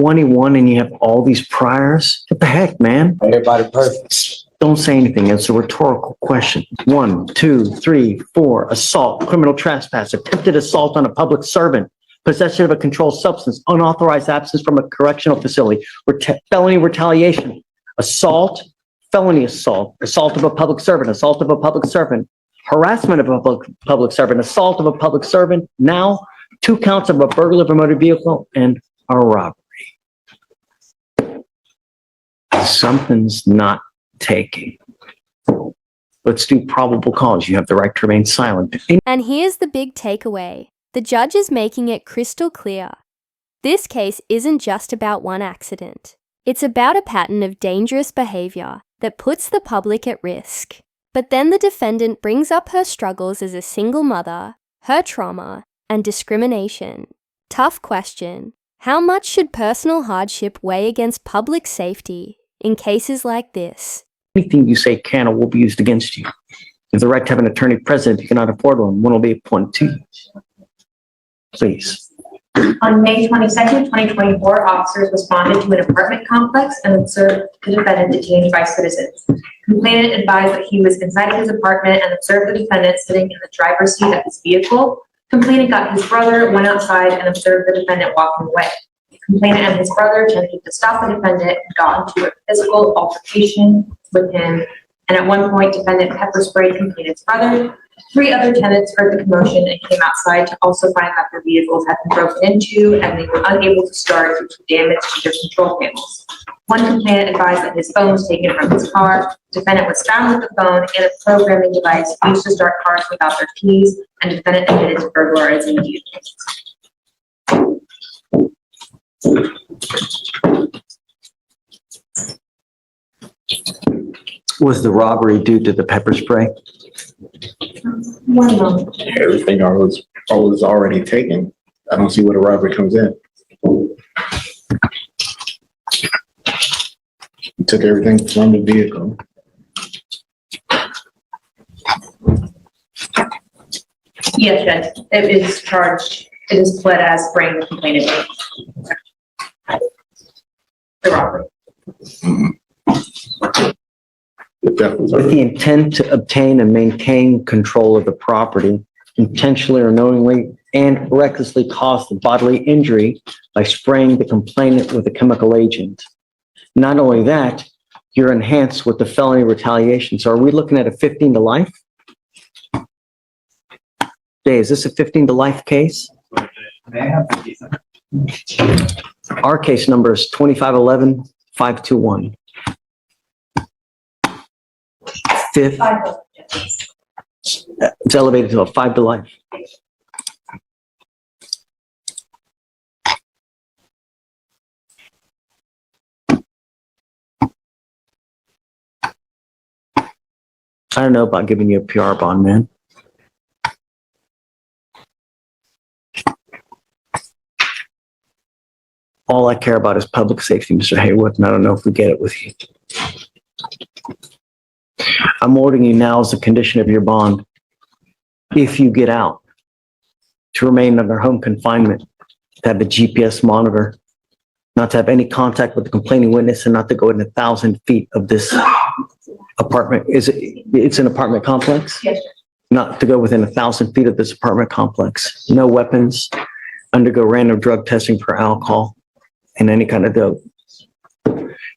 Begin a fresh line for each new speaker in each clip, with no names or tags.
21 and you have all these priors? What the heck, man?
Everybody perfect.
Don't say anything. It's a rhetorical question. 1, 2, 3, 4. Assault, criminal trespass, attempted assault on a public servant, possession of a controlled substance, unauthorized absence from a correctional facility, felony retaliation, assault, felony assault, assault of a public servant, harassment of a public servant, assault of a public servant, now 2 counts of a burglary of a motor vehicle and a robbery. Something's not taking. Let's do probable cause. You have the right to remain silent.
And here's the big takeaway. The judge is making it crystal clear. This case isn't just about one accident. It's about a pattern of dangerous behavior that puts the public at risk. But then the defendant brings up her struggles as a single mother, her trauma, and discrimination. Tough question. How much should personal hardship weigh against public safety in cases like this?
Anything you say can or will be used against you. You have the right to have an attorney present if you cannot afford one. One will be appointed to you. Please.
On May 22nd, 2024, officers responded to an apartment complex and observed the defendant detained by citizens. Complainant advised that he was inside his apartment and observed the defendant sitting in the driver's seat of his vehicle. Complainant got his brother, went outside, and observed the defendant walking away. Complainant and his brother attempted to stop the defendant and got into a physical altercation with him. And at one point, defendant pepper sprayed complainant's brother. 3 other tenants heard the commotion and came outside to also find that their vehicles had been broken into and they were unable to start due to damage to their control panels. One complainant advised that his phone was taken from his car. Defendant was found with the phone and a programming device used to start cars without their keys, and defendant admitted to burglarizing vehicles.
Was the robbery due to the pepper spray?
1 moment.
Everything was already taken. I don't see where the robbery comes in. He took everything from the vehicle.
Yes, Judge. It is charged. It is pled as spraying the complainant. The robbery.
With the intent to obtain and maintain control of the property, intentionally or knowingly and recklessly cause the bodily injury by spraying the complainant with a chemical agent. Not only that, you're enhanced with the felony retaliation. So are we looking at a 15 to life? Jay, is this a 15 to life case? Our case number is 2511-521. Fifth, it's elevated to a 5 to life. I don't know about giving you a PR bond, man. All I care about is public safety, Mr. Haywood, and I don't know if we get it with you. I'm ordering you now as a condition of your bond, if you get out, to remain under home confinement, to have a GPS monitor, not to have any contact with the complaining witness, and not to go within 1,000 feet of this apartment. It's an apartment complex?
Yes, sir.
Not to go within 1,000 feet of this apartment complex. No weapons, undergo random drug testing for alcohol and any kind of dope.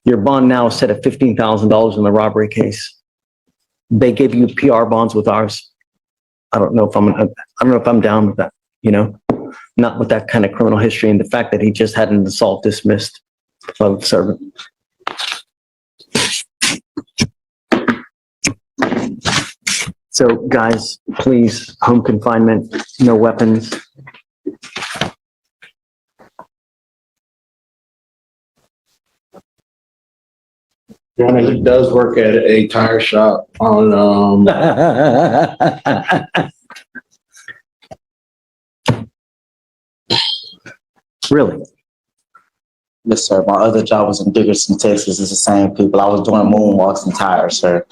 Your bond now is set at $15,000 in the robbery case. They give you PR bonds with ours. I don't know if I'm down with that, you know, not with that kind of criminal history and the fact that he just had an assault dismissed of the servant. So guys, please, home confinement, no weapons.
He does work at a tire shop on,
Really?
Yes, sir. My other job was in Dickerson, Texas. It's the same people. I was doing moonwalks and tires, sir.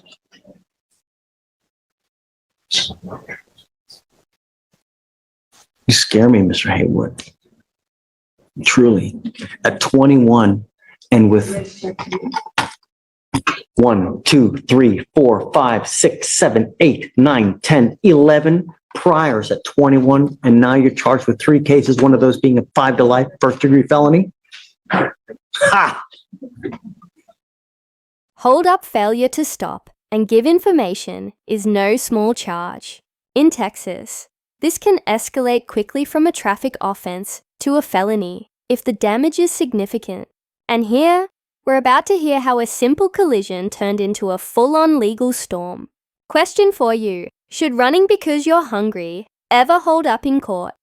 You scare me, Mr. Haywood. Truly, at 21 and with 1, 2, 3, 4, 5, 6, 7, 8, 9, 10, 11 priors at 21, and now you're charged with 3 cases, one of those being a 5 to life first-degree felony? Ha!
Hold up failure to stop and give information is no small charge. In Texas, this can escalate quickly from a traffic offense to a felony if the damage is significant. And here, we're about to hear how a simple collision turned into a full-on legal storm. Question for you: should running because you're hungry ever hold up in court?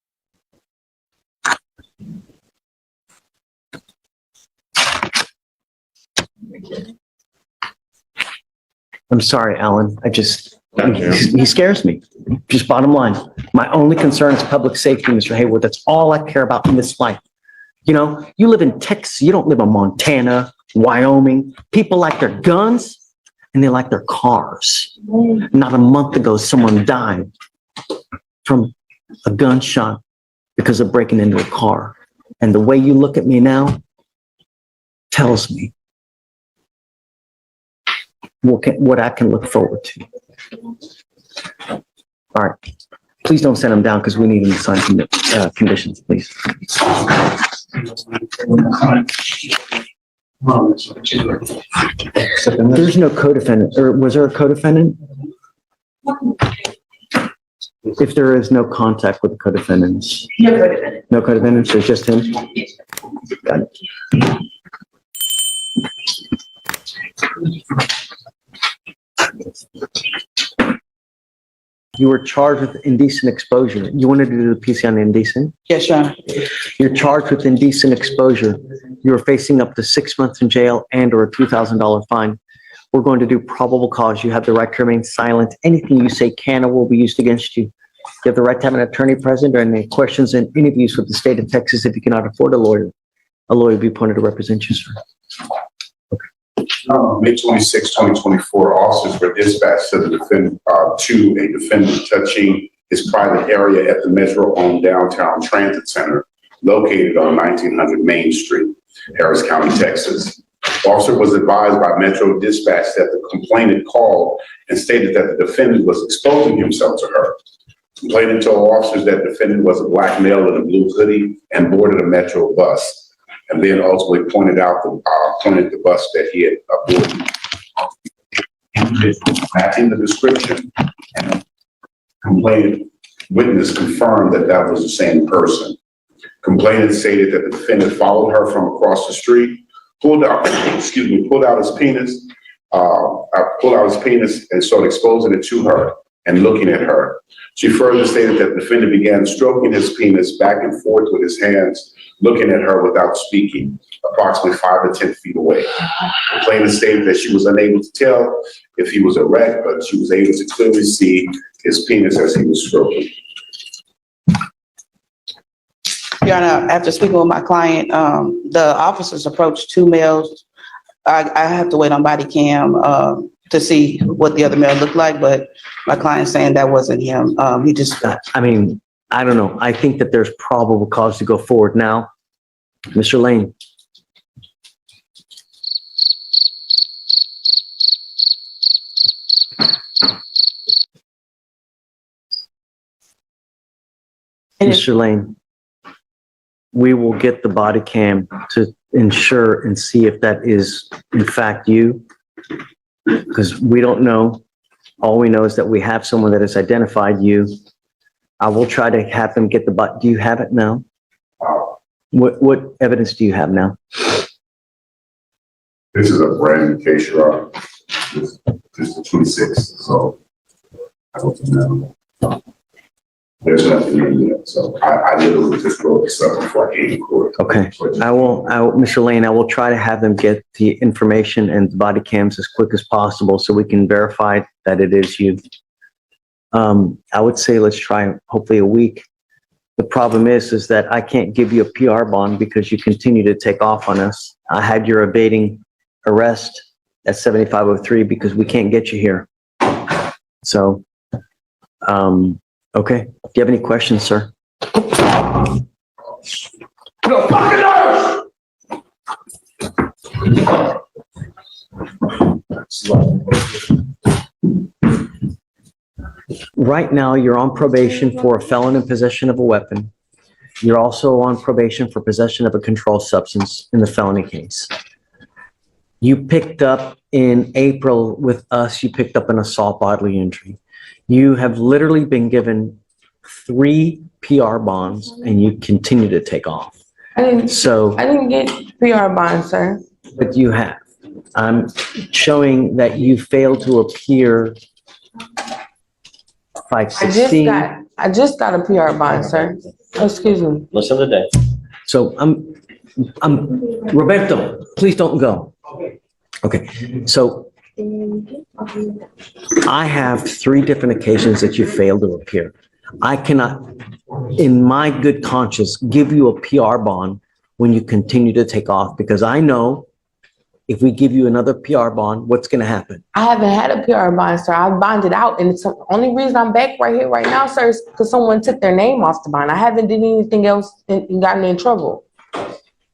I'm sorry, Alan. He scares me. Just bottom line. My only concern is public safety, Mr. Hayward. That's all I care about in this life. You know, you live in Texas. You don't live in Montana, Wyoming. People like their guns and they like their cars. Not a month ago, someone died from a gunshot because of breaking into a car. And the way you look at me now tells me what I can look forward to. All right. Please don't send him down because we need him to sign some conditions, please. There's no co-defendant, or was there a co-defendant? If there is no contact with the co-defendants.
No co-defendant.
No co-defendants, there's just him? Got it. You were charged with indecent exposure. You wanted to do the PC on indecent?
Yes, Your Honor.
You're charged with indecent exposure. You are facing up to 6 months in jail and or a $2,000 fine. We're going to do probable cause. You have the right to remain silent. Anything you say can or will be used against you. You have the right to have an attorney present during any questions and interviews with the state of Texas. If you cannot afford a lawyer will be appointed to represent you, sir.
May 26, 2024, officers were dispatched to a defendant touching his private area at the Metro-owned downtown transit center located on 1900 Main Street, Harris County, Texas. The officer was advised by Metro Dispatch that the complainant called and stated that the defendant was exposing himself to her. Complainant told officers that the defendant was a black male in a blue hoodie and boarded a Metro bus, and then ultimately pointed the bus that he had boarded. Matching the description, and complainant witness confirmed that that was the same person. Complainant stated that the defendant followed her from across the street, pulled out his penis, and started exposing it to her and looking at her. She further stated that the defendant began stroking his penis back and forth with his hands, looking at her without speaking, approximately 5 to 10 feet away. The complainant stated that she was unable to tell if he was erect, but she was able to clearly see his penis as he was stroking.
Your Honor, after speaking with my client, the officers approached 2 males. I have to wait on body cam to see what the other male looked like, but my client's saying that wasn't him. He just...
I mean, I don't know. I think that there's probable cause to go forward now. Mr. Lane. Mr. Lane, we will get the body cam to ensure and see if that is in fact you, because we don't know. All we know is that we have someone that has identified you. I will try to have them get the body. Do you have it now? What evidence do you have now?
This is a brand new case, Your Honor. This is the 26th, so I don't know. There's nothing in there, so I literally just wrote this up before I came to court.
Okay, I will, Mr. Lane, I will try to have them get the information and the body cams as quick as possible so we can verify that it is you. I would say let's try hopefully a week. The problem is that I can't give you a PR bond because you continue to take off on us. I had your evading arrest at 7503 because we can't get you here. So, okay. Do you have any questions, sir?
The fucking nurse!
Right now, you're on probation for a felon in possession of a weapon. You're also on probation for possession of a controlled substance in the felony case. You picked up in April with us, you picked up an assault bodily injury. You have literally been given 3 PR bonds and you continue to take off.
I didn't
So,
get PR bond, sir.
but you have. I'm showing that you failed to appear 516.
I just got a PR bond, sir. Excuse me.
Listen to Dave.
So Roberto, please don't go. Okay, so I have 3 different occasions that you failed to appear. I cannot, in my good conscience, give you a PR bond when you continue to take off, because I know if we give you another PR bond, what's going to happen?
I haven't had a PR bond, sir. I bonded out, and it's the only reason I'm back right here, right now, sir, is because someone took their name off the bond. I haven't did anything else and gotten in trouble.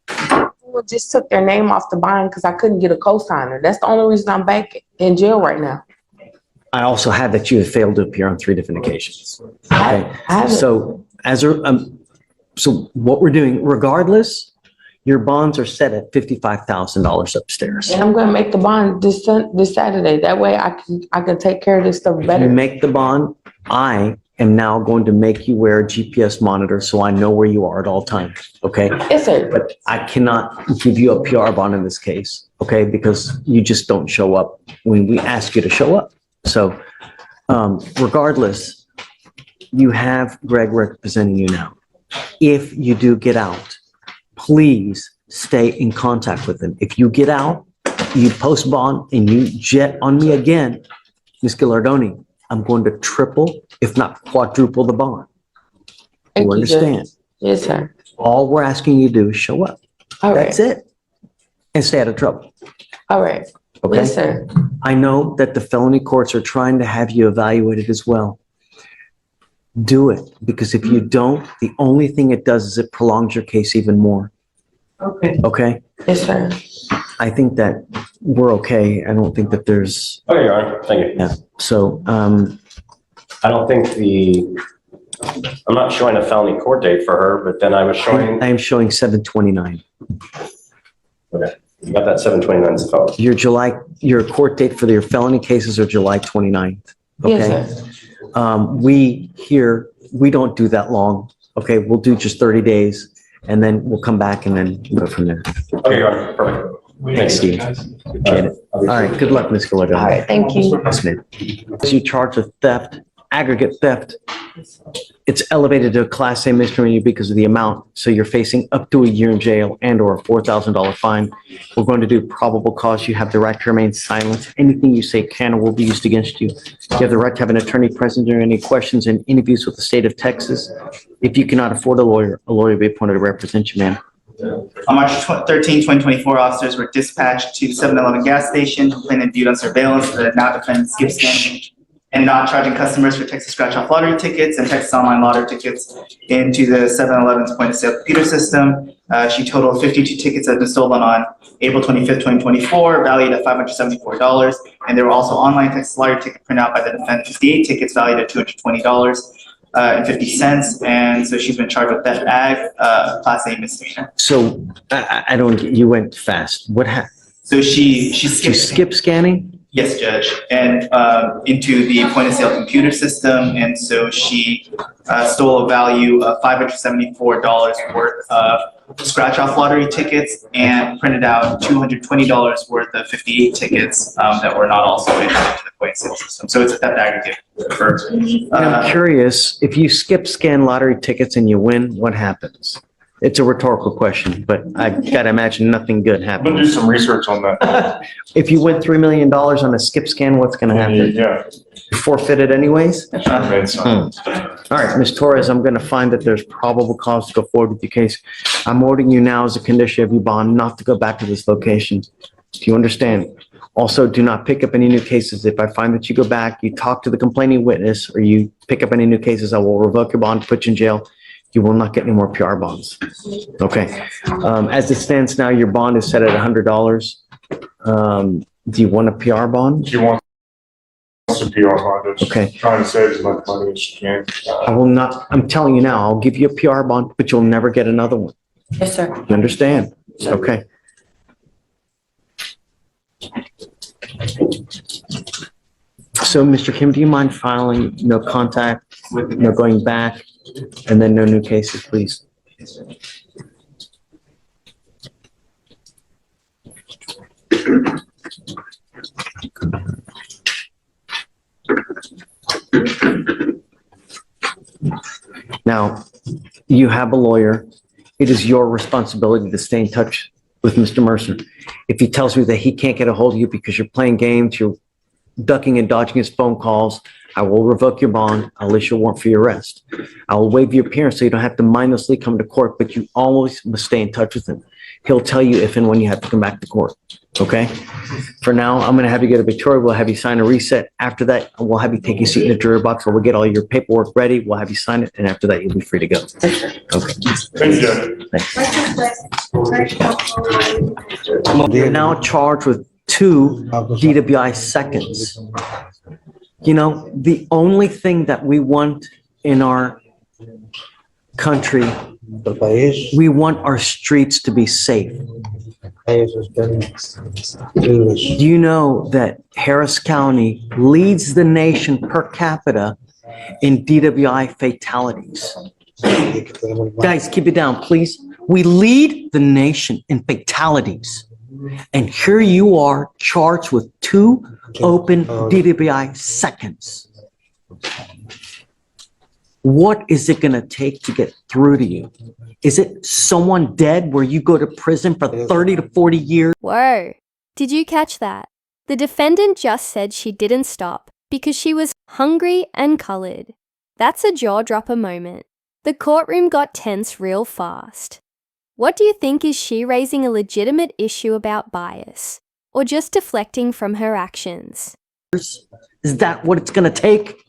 Someone just took their name off the bond because I couldn't get a cosigner. That's the only reason I'm back in jail right now.
I also have that you have failed to appear on 3 different occasions.
I
Okay,
haven't.
so so what we're doing, regardless, your bonds are set at $55,000 upstairs.
And I'm gonna make the bond this Saturday. That way I can take care of this stuff
You
better.
make the bond, I am now going to make you wear a GPS monitor so I know where you are at all times, okay?
Yes, sir.
But I cannot give you a PR bond in this case, okay? Because you just don't show up when we ask you to show up. So regardless, you have Greg representing you now. If you do get out, please stay in contact with him. If you get out, you post bond and you jet on me again, Ms. Gallardoni, I'm going to triple, if not quadruple the bond.
Thank
You
you, Judge.
understand?
Yes, sir.
All we're asking you to do is show up.
All right.
That's it. And stay out of trouble.
All right.
Okay?
Yes, sir.
I know that the felony courts are trying to have you evaluated as well. Do it, because if you don't, the only thing it does is it prolongs your case even more.
Okay.
Okay?
Yes, sir.
I think that we're okay. I don't think that there's,
Okay, Your Honor, thank you.
yeah. So,
I don't think I'm not showing a felony court date for her, but then I was showing,
I am showing 7/29.
okay, you got that 7/29 as a felony.
Your court date for your felony cases are July 29th. Okay?
Yes, sir.
We don't do that long. Okay, we'll do just 30 days and then we'll come back and then go from there.
Okay, Your Honor, perfect.
Thanks, Steve. Appreciate it. All right, good luck, Ms. Gallardo.
All right. Thank you.
Yes, ma'am. As you charged with theft, aggregate theft, it's elevated to a Class A misdemeanor because of the amount. So you're facing up to a year in jail and or a $4,000 fine. We're going to do probable cause. You have the right to remain silent. Anything you say can or will be used against you. You have the right to have an attorney present during any questions and interviews with the state of Texas. If you cannot afford a lawyer will be appointed to represent you, ma'am.
On March 13, 2024, officers were dispatched to 7-Eleven gas station, complainant viewed on surveillance the now defendant skip scanning and not charging customers for Texas scratch-off lottery tickets and Texas online lottery tickets into the 7-Eleven's point-of-sale computer system. She totaled 52 tickets that had been stolen on April 25th, 2024, valued at $574. And there were also online Texas lottery tickets printed out by the defendant, 58 tickets valued at $220.50. And so she's been charged with theft ag, Class A misdemeanor.
So I don't, you went fast. What happened?
So she
You
skipped.
skip scanning?
Yes, Judge, and into the point-of-sale computer system, and so she stole a value of $574 worth of scratch-off lottery tickets and printed out $220 worth of 58 tickets that were not also entered into the point-of-sale system. So it's a theft aggregate.
I'm curious, if you skip scan lottery tickets and you win, what happens? It's a rhetorical question, but I gotta imagine nothing good
I'm gonna do
happens.
some research on that.
If you win $3 million on a skip scan, what's gonna happen?
Yeah.
You forfeit it anyways?
Sure, made sense.
All right, Ms. Torres, I'm gonna find that there's probable cause to go forward with your case. I'm ordering you now as a condition of your bond not to go back to this location. Do you understand? Also, do not pick up any new cases. If I find that you go back, you talk to the complaining witness, or you pick up any new cases, I will revoke your bond, put you in jail. You will not get any more PR bonds. Okay. As it stands now, your bond is set at $100. Do you want a PR bond?
She wants a PR bond. She's
Okay.
trying to save as much money as she can.
I will not, I'm telling you now, I'll give you a PR bond, but you'll never get another one.
Yes, sir.
You understand? Okay. So, Mr. Kim, do you mind filing no contact, no going back, and then no new cases, please? Now, you have a lawyer. It is your responsibility to stay in touch with Mr. Mercer. If he tells you that he can't get a hold of you because you're playing games, you're ducking and dodging his phone calls, I will revoke your bond. I'll issue a warrant for your arrest. I will waive your appearance so you don't have to mindlessly come to court, but you always must stay in touch with him. He'll tell you if and when you have to come back to court. Okay? For now, I'm going to have you go to Victoria. We'll have you sign a reset. After that, we'll have you take your seat in the jury box, or we'll get all your paperwork ready. We'll have you sign it, and after that, you'll be free to go. Okay.
Thank you.
Thanks. You're now charged with 2 DWI seconds. You know, the only thing that we want in our country, we want our streets to be safe. Do you know that Harris County leads the nation per capita in DWI fatalities? Guys, keep it down, please. We lead the nation in fatalities. And here you are charged with 2 open DWI seconds. What is it going to take to get through to you? Is it someone dead where you go to prison for 30 to 40 years?
Whoa. Did you catch that? The defendant just said she didn't stop because she was hungry and colored. That's a jaw-dropper moment. The courtroom got tense real fast. What do you think? Is she raising a legitimate issue about bias or just deflecting from her actions?
Is that what it's going to take?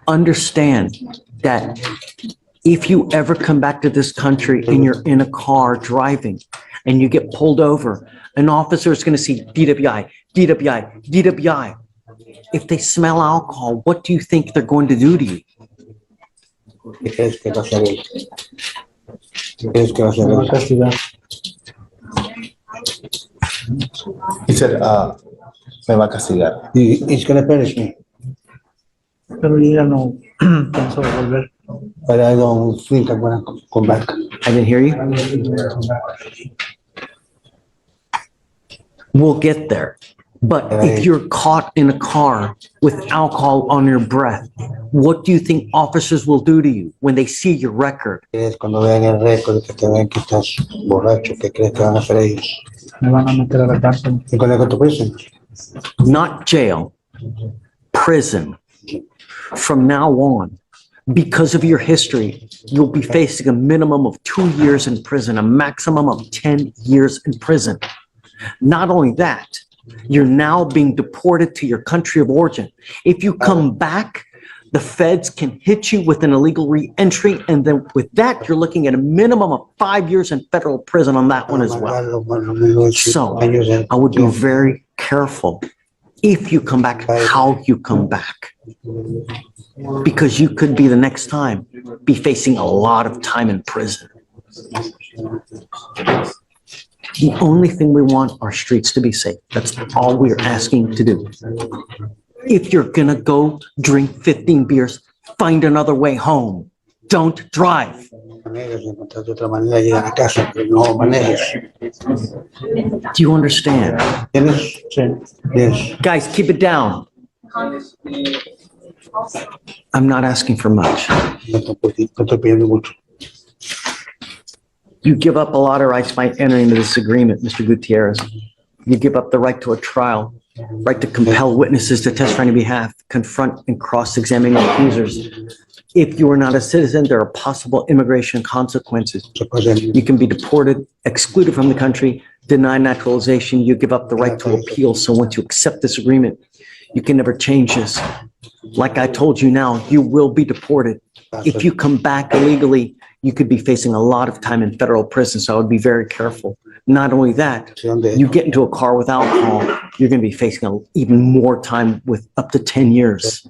Understand that if you ever come back to this country and you're in a car driving and you get pulled over, an officer is going to see DWI, DWI, DWI. If they smell alcohol, what do you think they're going to do to you?
He said, me va a castigar. He's gonna punish me.
Pero ella no pensó volver.
But I don't think I'm gonna come back.
I didn't hear you. We'll get there. But if you're caught in a car with alcohol on your breath, what do you think officers will do to you when they see your record?
Cuando vean el récord, que te vean que estás borracho, ¿qué crees que van a hacer ellos?
Me van a meter a la cárcel.
You're gonna go to prison.
Not jail, prison. From now on, because of your history, you'll be facing a minimum of 2 years in prison, a maximum of 10 years in prison. Not only that, you're now being deported to your country of origin. If you come back, the feds can hit you with an illegal re-entry, and then with that, you're looking at a minimum of 5 years in federal prison on that one as well. So I would be very careful if you come back, how you come back. Because you could be the next time be facing a lot of time in prison. The only thing we want are streets to be safe. That's all we're asking to do. If you're gonna go drink 15 beers, find another way home. Don't drive. Do you understand?
Yes.
Guys, keep it down. I'm not asking for much. You give up a lot of rights by entering into this agreement, Mr. Gutierrez. You give up the right to a trial, right to compel witnesses to testify on your behalf, confront and cross-examine accusers. If you are not a citizen, there are possible immigration consequences. You can be deported, excluded from the country, denied naturalization. You give up the right to appeal. So once you accept this agreement, You can never change this. Like I told you now, you will be deported. If you come back illegally, you could be facing a lot of time in federal prison, so I would be very careful. Not only that, you get into a car with alcohol, you're going to be facing even more time with up to 10 years.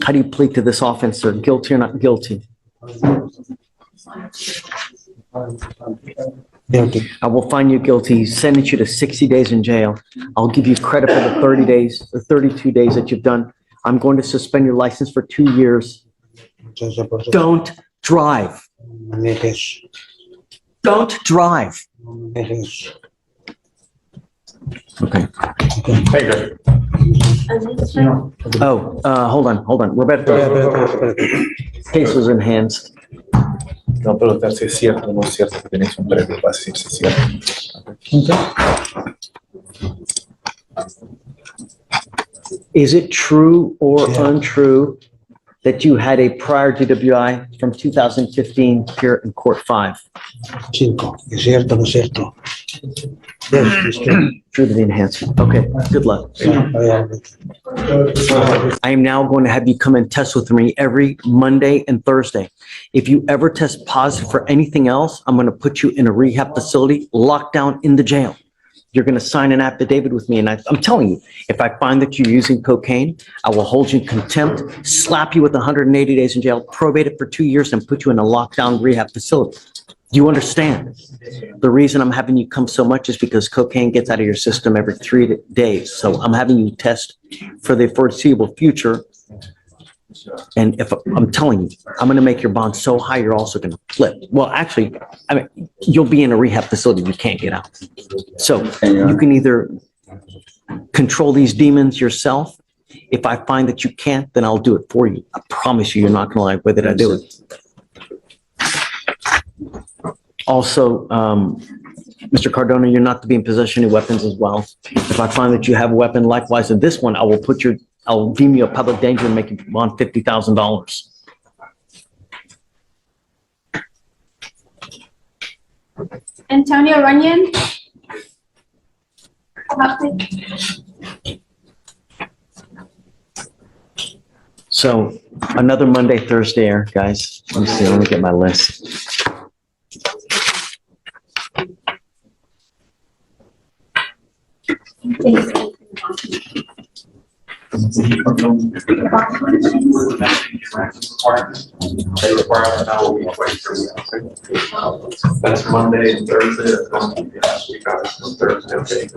How do you plead to this offense, sir? Guilty or not guilty?
Guilty.
I will find you guilty, sentence you to 60 days in jail. I'll give you credit for the 30 days, the 32 days that you've done. I'm going to suspend your license for 2 years. Don't drive. Don't drive. Okay. Oh, hold on. Roberto. Case was enhanced.
No preguntar si es cierto o no es cierto que tienes un previo para decir si es cierto.
Is it true or untrue that you had a prior DWI from 2015 here in Court 5?
5. ¿Es cierto o no es cierto? Yes, it's true.
True to the enhancement. Okay, good luck. I am now going to have you come and test with me every Monday and Thursday. If you ever test positive for anything else, I'm going to put you in a rehab facility, locked down in the jail. You're going to sign an affidavit with me. And I'm telling you, if I find that you're using cocaine, I will hold you in contempt, slap you with 180 days in jail, probate it for 2 years, and put you in a lockdown rehab facility. Do you understand? The reason I'm having you come so much is because cocaine gets out of your system every 3 days. So I'm having you test for the foreseeable future. And if I'm telling you, I'm going to make your bond so high, you're also going to flip. Well, actually, I mean, you'll be in a rehab facility. You can't get out. So you can either control these demons yourself. If I find that you can't, then I'll do it for you. I promise you, you're not going to like the way that I do it. Also, Mr. Cardona, you're not to be in possession of weapons as well. If I find that you have a weapon, likewise in this one, I'll deem you a public danger and make you bond $50,000.
Antonio Runyon.
So another Monday, Thursday air, guys. Let me see, let me get my list.
That's Monday and Thursday. That's going to be last week. Obviously, Thursday.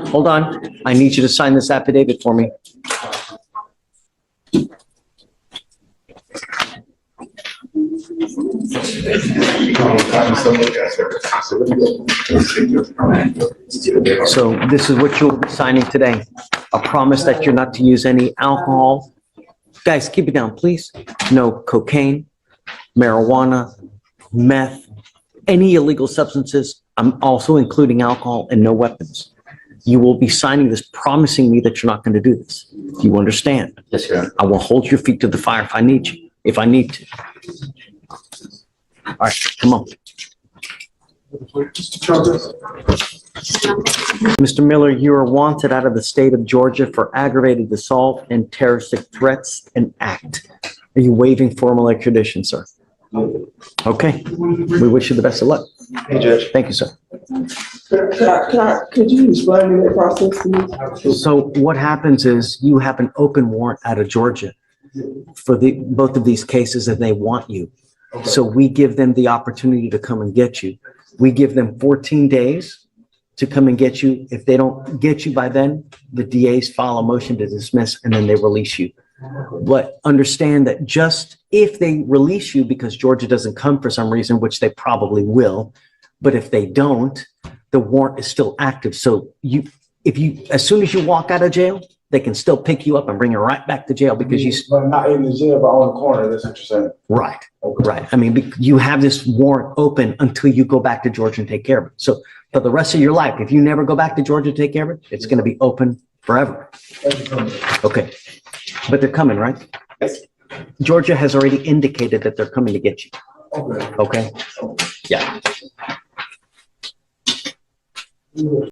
Hold on. I need you to sign this affidavit for me. So this is what you'll be signing today. A promise that you're not to use any alcohol. Guys, keep it down, please. No cocaine, marijuana, meth, any illegal substances. I'm also including alcohol and no weapons. You will be signing this, promising me that you're not going to do this. Do you understand?
Yes, sir.
I will hold your feet to the fire if I need you, if I need to. All right, come on. Mr. Miller, you are wanted out of the state of Georgia for aggravated assault and terroristic threats and act. Are you waiving formal extradition, sir? Okay, we wish you the best of luck.
Hey, Judge.
Thank you, sir.
Could you explain to me the process to me?
So what happens is you have an open warrant out of Georgia for both of these cases and they want you. So we give them the opportunity to come and get you. We give them 14 days to come and get you. If they don't get you by then, the DAs file a motion to dismiss and then they release you. But understand that just if they release you because Georgia doesn't come for some reason, which they probably will, but if they don't, the warrant is still active. So as soon as you walk out of jail, they can still pick you up and bring you right back to jail because
But not in the jail, but on the corner, that's what you're saying.
Right, right. I mean, you have this warrant open until you go back to Georgia and take care of it. So for the rest of your life, if you never go back to Georgia to take care of it, it's going to be open forever. Okay. But they're coming, right?
Yes.
Georgia has already indicated that they're coming to get you.
Okay.
Okay? Yeah.